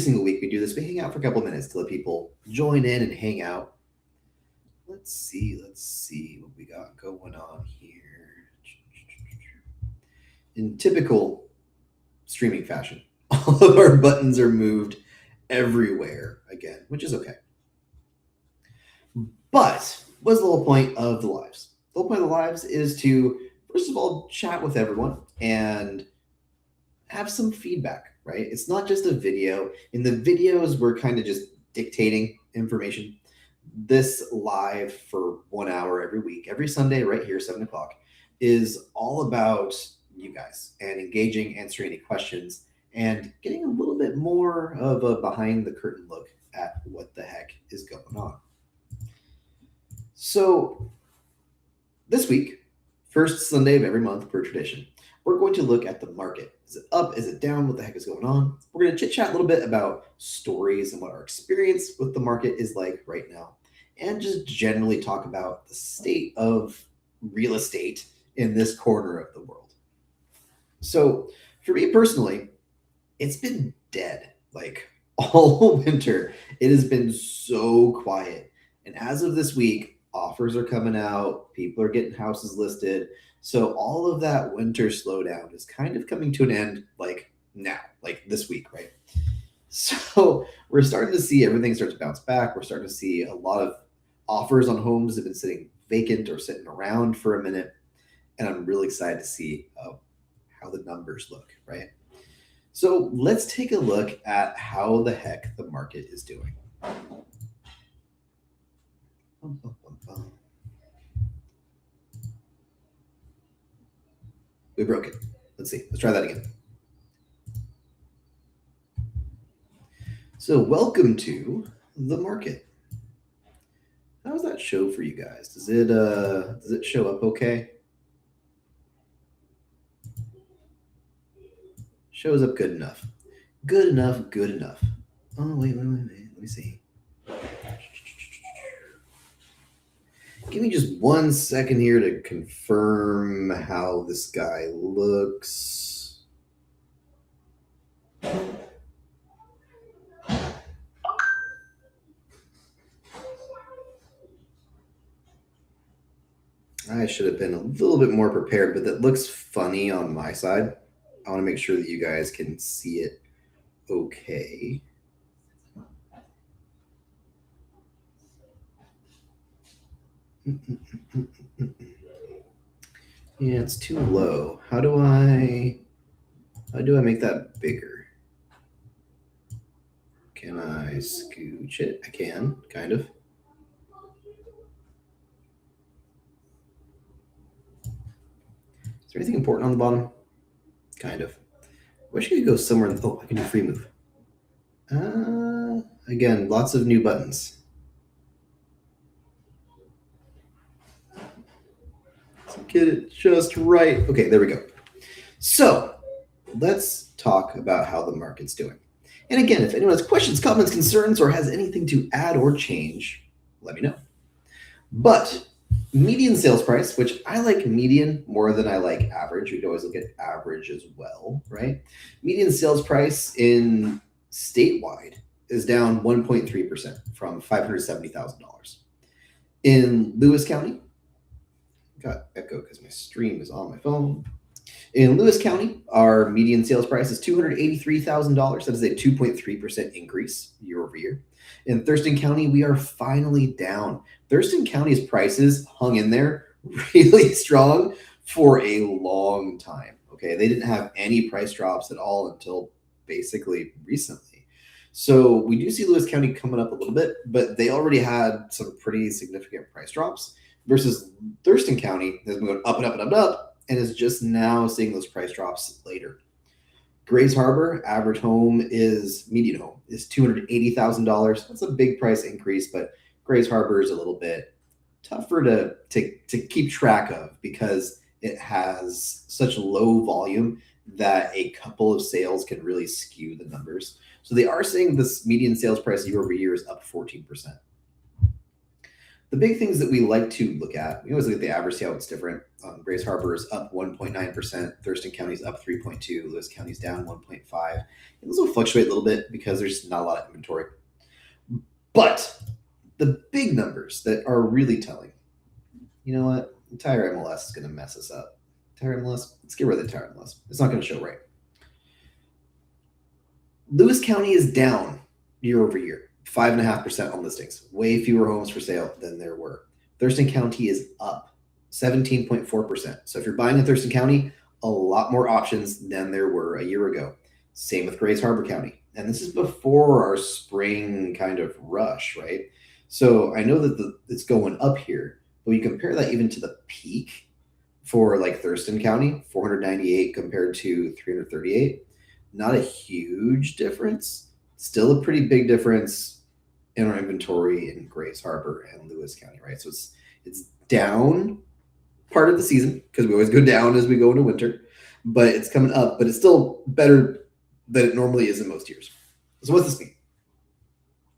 single week we do this. We hang out for a couple minutes to let people join in and hang out. Let's see what we got going on here. In typical streaming fashion, all of our buttons are moved everywhere again, which is okay. But what's the whole point of the lives? The whole point of the lives is to, first of all, chat with everyone and have some feedback, right? It's not just a video. In the videos, we're kind of just dictating information. This live for 1 hour every week, every Sunday, right here, 7 o'clock, is all about you guys and engaging, answering any questions, and getting a little bit more of a behind the curtain look at what the heck is going on. So, this week, first Sunday of every month per tradition, we're going to look at the market. Is it up? Is it down? What the heck is going on? We're going to chit chat a little bit about stories and what our experience with the market is like right now, and just generally talk about the state of real estate in this corner of the world. So, for me personally, it's been dead like all winter. It has been so quiet. And as of this week, offers are coming out, people are getting houses listed. So all of that winter slowdown is kind of coming to an end like now, like this week, right? So we're starting to see everything start to bounce back. We're starting to see a lot of offers on homes have been sitting vacant or sitting around for a minute. And I'm really excited to see how the numbers look, right? So let's take a look at how the heck the market is doing. We broke it. Let's see. Let's try that again. So welcome to the market. How's that show for you guys? Does it show up okay? Shows up good enough. Good enough, good enough. Oh, wait. Let me see. Give me just 1 second here to confirm how this guy looks. I should have been a little bit more prepared, but that looks funny on my side. I want to make sure that you guys can see it okay. Yeah, it's too low. How do I make that bigger? Can I scooch it? I can, kind of. Is there anything important on the bottom? Kind of. Wish I could go somewhere. Oh, I can do free move. Again, lots of new buttons. Let's get it just right. Okay, there we go. So let's talk about how the market's doing. And again, if anyone has questions, comments, concerns, or has anything to add or change, let me know. But median sales price, which I like median more than I like average. We could always look at average as well, right? Median sales price in statewide is down 1.3% from $570,000. In Lewis County, got echo because my stream is on my phone. In Lewis County, our median sales price is $283,000. That is a 2.3% increase year over year. In Thurston County, we are finally down. Thurston County's prices hung in there really strong for a long time. Okay, they didn't have any price drops at all until basically recently. So we do see Lewis County coming up a little bit, but they already had some pretty significant price drops versus Thurston County has been going up and up and up and up and is just now seeing those price drops later. Grays Harbor, average home is, median home is $280,000. That's a big price increase, but Grays Harbor is a little bit tougher to keep track of because it has such low volume that a couple of sales can really skew the numbers. So they are saying this median sales price year over year is up 14%. The big things that we like to look at, we always look at the average, see how it's different. Grays Harbor is up 1.9%, Thurston County is up 3.2%, Lewis County is down 1.5%. And those will fluctuate a little bit because there's not a lot of inventory. But the big numbers that are really telling, you know what? Entire MLS is going to mess us up. Entire MLS, let's get rid of the entire MLS. It's not going to show right. Lewis County is down year over year, 5.5% on listings. Way fewer homes for sale than there were. Thurston County is up 17.4%. So if you're buying in Thurston County, a lot more options than there were a year ago. Same with Grays Harbor County. And this is before our spring kind of rush, right? So I know that it's going up here, but you compare that even to the peak for like Thurston County, 498 compared to 338. Not a huge difference. Still a pretty big difference in our inventory in Grays Harbor and Lewis County, right? So it's down part of the season because we always go down as we go into winter, but it's coming up, but it's still better than it normally is in most years. So what's this mean?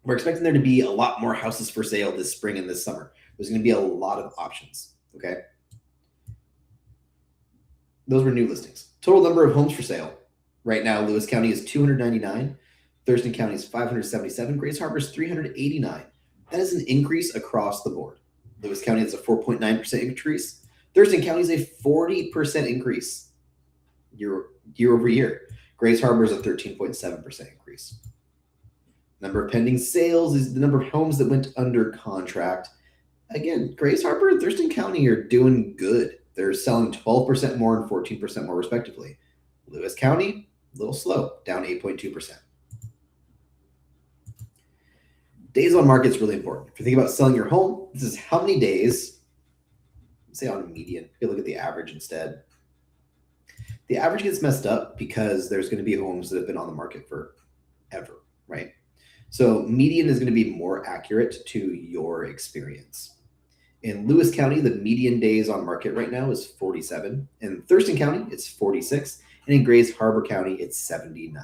We're expecting there to be a lot more houses for sale this spring and this summer. There's going to be a lot of options, okay? Those were new listings. Total number of homes for sale. Right now, Lewis County is 299. Thurston County is 577. Grays Harbor is 389. That is an increase across the board. Lewis County is a 4.9% increase. Thurston County is a 40% increase year over year. Grays Harbor is a 13.7% increase. Number of pending sales is the number of homes that went under contract. Again, Grays Harbor and Thurston County are doing good. They're selling 12% more and 14% more respectively. Lewis County, a little slow, down 8.2%. Days on market is really important. If you think about selling your home, this is how many days, say on a median, you look at the average instead. The average gets messed up because there's going to be homes that have been on the market forever, right? So median is going to be more accurate to your experience. In Lewis County, the median days on market right now is 47. In Thurston County, it's 46. And in Grays Harbor County, it's 79.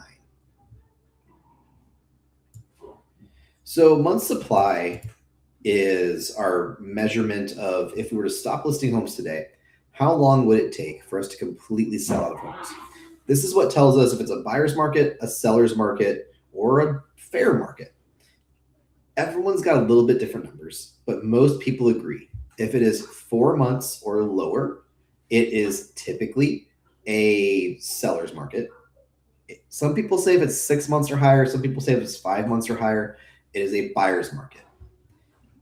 So month supply is our measurement of if we were to stop listing homes today, how long would it take for us to completely sell out of homes? This is what tells us if it's a buyer's market, a seller's market, or a fair market. Everyone's got a little bit different numbers, but most people agree. If it is 4 months or lower, it is typically a seller's market. Some people say if it's 6 months or higher, some people say if it's 5 months or higher, it is a buyer's market.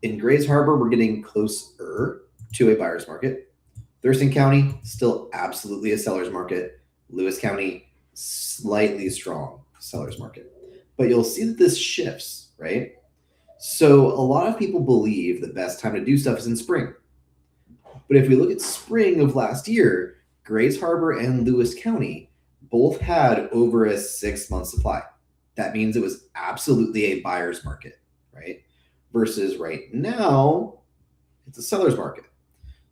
In Grays Harbor, we're getting closer to a buyer's market. Thurston County, still absolutely a seller's market. Lewis County, slightly strong seller's market. But you'll see that this shifts, right? So a lot of people believe the best time to do stuff is in spring. But if we look at spring of last year, Grays Harbor and Lewis County both had over a 6-month supply. That means it was absolutely a buyer's market, right? Versus right now, it's a seller's market.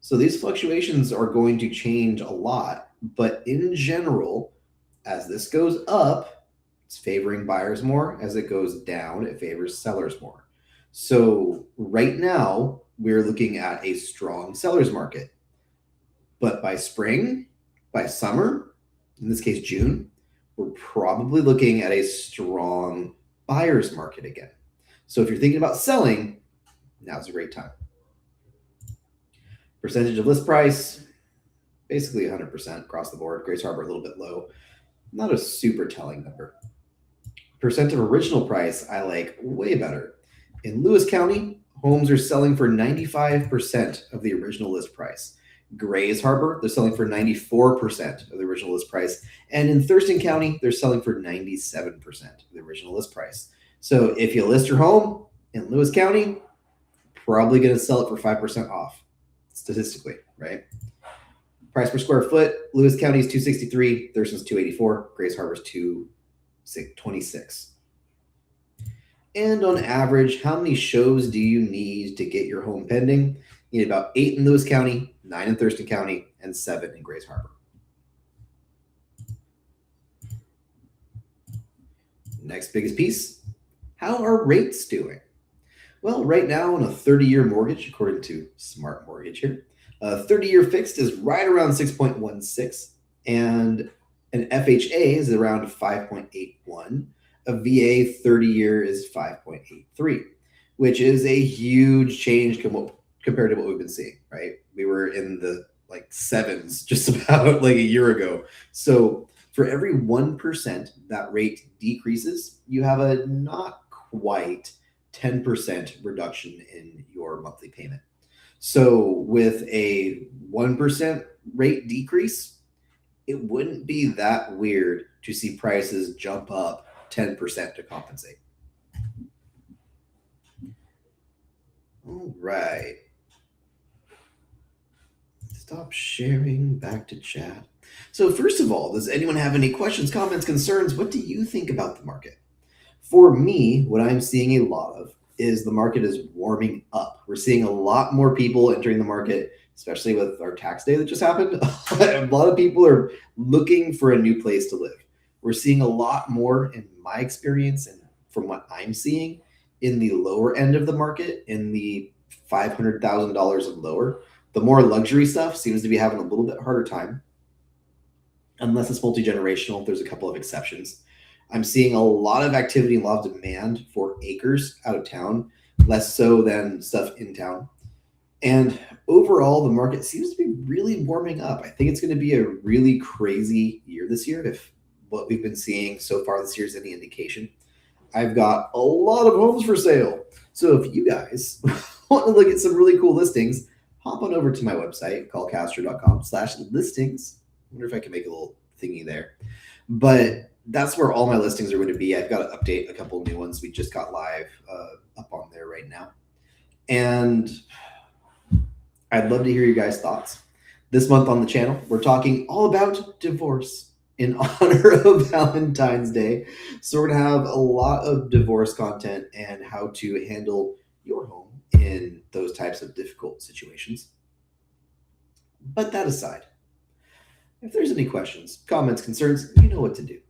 So these fluctuations are going to change a lot. But in general, as this goes up, it's favoring buyers more. As it goes down, it favors sellers more. So right now, we're looking at a strong seller's market. But by spring, by summer, in this case, June, we're probably looking at a strong buyer's market again. So if you're thinking about selling, now's a great time. Percentage of list price, basically 100% across the board. Grays Harbor a little bit low. Not a super telling number. Percent of original price, I like way better. In Lewis County, homes are selling for 95% of the original list price. Grays Harbor, they're selling for 94% of the original list price. And in Thurston County, they're selling for 97% of the original list price. So if you list your home in Lewis County, probably going to sell it for 5% off, statistically, right? Price per square foot, Lewis County is $263, Thurston's $284, Grays Harbor's $226. And on average, how many shows do you need to get your home pending? You need about 8 in Lewis County, 9 in Thurston County, and 7 in Grays Harbor. Next biggest piece, how are rates doing? Well, right now on a 30-year mortgage, according to Smart Mortgage here, a 30-year fixed is right around 6.16, and an FHA is around 5.81. A VA 30-year is 5.83, which is a huge change compared to what we've been seeing, right? We were in the like sevens just about like a year ago. So for every 1% that rate decreases, you have a not quite 10% reduction in your monthly payment. So with a 1% rate decrease, it wouldn't be that weird to see prices jump up 10% to compensate. All right. Stop sharing, back to chat. So, first of all, does anyone have any questions, comments, concerns? What do you think about the market? For me, what I'm seeing a lot of is the market is warming up. We're seeing a lot more people entering the market, especially with our tax day that just happened. A lot of people are looking for a new place to live. We're seeing a lot more, in my experience, and from what I'm seeing, in the lower end of the market, in the $500,000 and lower. The more luxury stuff seems to be having a little bit harder time, unless it's multi-generational. There's a couple of exceptions. I'm seeing a lot of activity, a lot of demand for acres out of town, less so than stuff in town. And overall, the market seems to be really warming up. I think it's going to be a really crazy year this year, if what we've been seeing so far this year is any indication. I've got a lot of homes for sale. So if you guys want to look at some really cool listings, hop on over to my website, callcastro.com/listings. I wonder if I can make a little thingy there. But that's where all my listings are going to be. I've got to update a couple of new ones. We just got live up on there right now. And I'd love to hear your guys' thoughts. This month on the channel, we're talking all about divorce in honor of Valentine's Day. So we're going to have a lot of divorce content and how to handle your home in those types of difficult situations. But that aside, if there's any questions, comments, concerns, you know what to do.